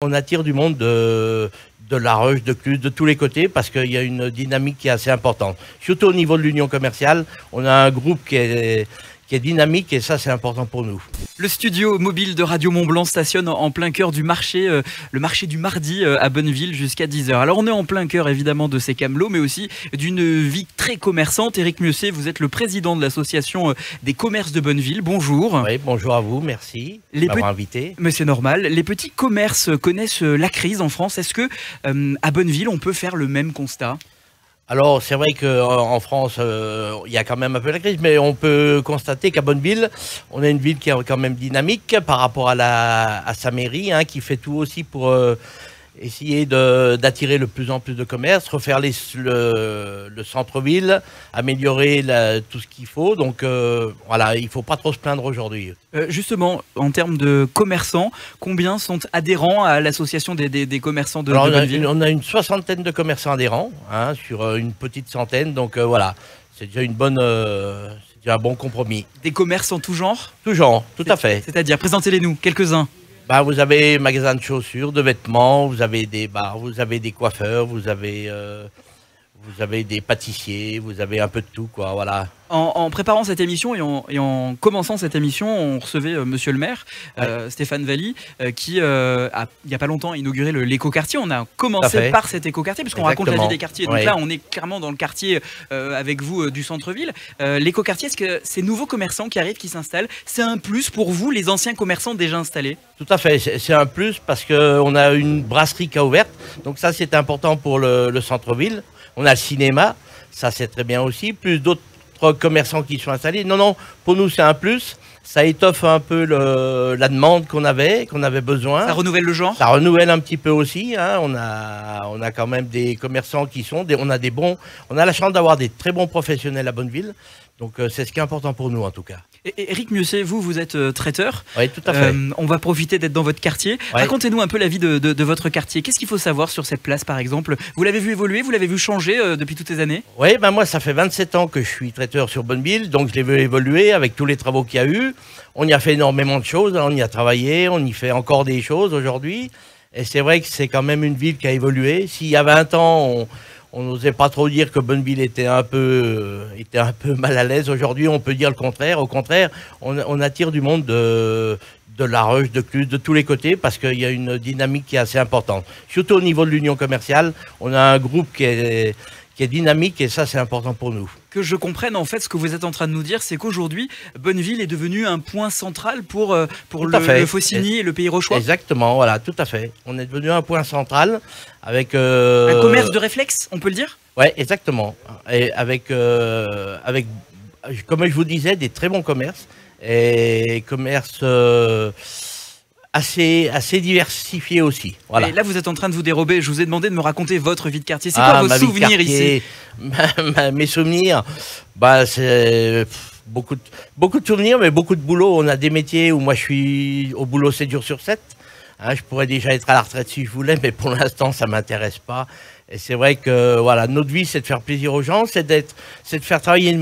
on attire du monde de La Roche, de Cluses, de tous les côtés, parce qu'il y a une dynamique qui est assez importante. Surtout au niveau de l'union commerciale, on a un groupe qui est dynamique et ça c'est important pour nous. Le studio mobile de Radio Mont-Blanc stationne en plein cœur du marché, le marché du mardi à Bonneville jusqu'à 10h. Alors on est en plein cœur évidemment de ces camelots, mais aussi d'une vie très commerçante. Éric Mieuxet, vous êtes le président de l'association des commerces de Bonneville. Bonjour. Oui, bonjour à vous, merci de m'avoir invité. Mais c'est normal. Les petits commerces connaissent la crise en France. Est-ce que à Bonneville on peut faire le même constat ? Alors, c'est vrai qu'en France, il y a quand même un peu la crise, mais on peut constater qu'à Bonneville, on a une ville qui est quand même dynamique par rapport à sa mairie, hein, qui fait tout aussi pour essayer d'attirer de plus en plus de commerces, refaire le centre-ville, améliorer tout ce qu'il faut. Donc, voilà, il ne faut pas trop se plaindre aujourd'hui. Justement, en termes de commerçants, combien sont adhérents à l'association des commerçants de Bonneville ? On a une soixantaine de commerçants adhérents, hein, sur une petite centaine. Donc voilà, c'est déjà c'est déjà un bon compromis. Des commerces en tout genre ? Tout genre, tout à fait. C'est-à-dire, présentez-les-nous, quelques-uns. Bah, vous avez magasins de chaussures, de vêtements, vous avez des bars, vous avez des coiffeurs, vous avez des pâtissiers, vous avez un peu de tout, quoi, voilà. En préparant cette émission et en commençant cette émission, on recevait monsieur le maire, Stéphane Valli, qui, il n'y a pas longtemps, a inauguré l'écoquartier. On a commencé par cet écoquartier, puisqu'on raconte la vie des quartiers. Donc là, on est clairement dans le quartier avec vous du centre-ville. L'écoquartier, est-ce que ces nouveaux commerçants qui arrivent, qui s'installent, c'est un plus pour vous, les anciens commerçants déjà installés ? Tout à fait, c'est un plus parce qu'on a une brasserie qui a ouverte. Donc ça, c'est important pour le centre-ville. On a le cinéma, ça c'est très bien aussi, plus d'autres commerçants qui sont installés. Non, pour nous c'est un plus, ça étoffe un peu la demande qu'on avait besoin. Ça renouvelle le genre ? Ça renouvelle un petit peu aussi, hein. On a quand même des commerçants qui sont, on a la chance d'avoir des très bons professionnels à Bonneville. Donc c'est ce qui est important pour nous en tout cas. Éric Mieuxet, vous êtes traiteur. Oui, tout à fait. On va profiter d'être dans votre quartier. Ouais. Racontez-nous un peu la vie de votre quartier. Qu'est-ce qu'il faut savoir sur cette place par exemple ? Vous l'avez vu évoluer, vous l'avez vu changer depuis toutes ces années ? Oui, moi ça fait 27 ans que je suis traiteur sur Bonneville, donc je l'ai vu évoluer avec tous les travaux qu'il y a eu. On y a fait énormément de choses, on y a travaillé, on y fait encore des choses aujourd'hui. Et c'est vrai que c'est quand même une ville qui a évolué. S'il y a 20 ans, on n'osait pas trop dire que Bonneville était un peu mal à l'aise. Aujourd'hui, on peut dire le contraire. Au contraire, on attire du monde de La Roche, de Cluses, de tous les côtés, parce qu'il y a une dynamique qui est assez importante. Surtout au niveau de l'union commerciale, on a un groupe qui est dynamique et ça, c'est important pour nous. Que je comprenne, en fait, ce que vous êtes en train de nous dire, c'est qu'aujourd'hui, Bonneville est devenu un point central pour le Faucigny et le Pays Rochois. Exactement, voilà, tout à fait. On est devenu un point central avec... un commerce de réflexe, on peut le dire ? Oui, exactement. Et avec, comme je vous disais, des très bons commerces. Et commerces... assez diversifié aussi. Voilà. Et là, vous êtes en train de vous dérober. Je vous ai demandé de me raconter votre vie de quartier. C'est quoi vos souvenirs ici ? Mes souvenirs, c'est beaucoup de souvenirs, mais beaucoup de boulot. On a des métiers où moi je suis au boulot 7 jours sur 7. Hein, je pourrais déjà être à la retraite si je voulais, mais pour l'instant, ça ne m'intéresse pas. Et c'est vrai que voilà, notre vie, c'est de faire plaisir aux gens, c'est de faire travailler,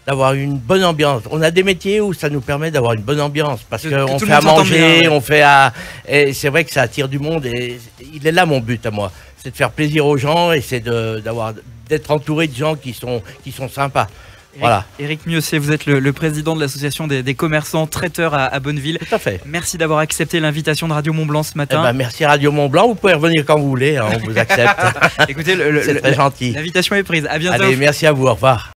d'avoir une bonne ambiance. On a des métiers où ça nous permet d'avoir une bonne ambiance parce qu'on fait à manger, et c'est vrai que ça attire du monde et il est là mon but à moi, c'est de faire plaisir aux gens et c'est d'être entouré de gens qui sont sympas. Voilà. Éric Mieuxet, vous êtes le président de l'association des commerçants traiteurs à Bonneville. Tout à fait. Merci d'avoir accepté l'invitation de Radio Mont-Blanc ce matin. Merci à Radio Mont-Blanc, vous pouvez revenir quand vous voulez, hein, on vous accepte. Écoutez, c'est très gentil. L'invitation est prise, à bientôt. Allez, merci à vous, au revoir.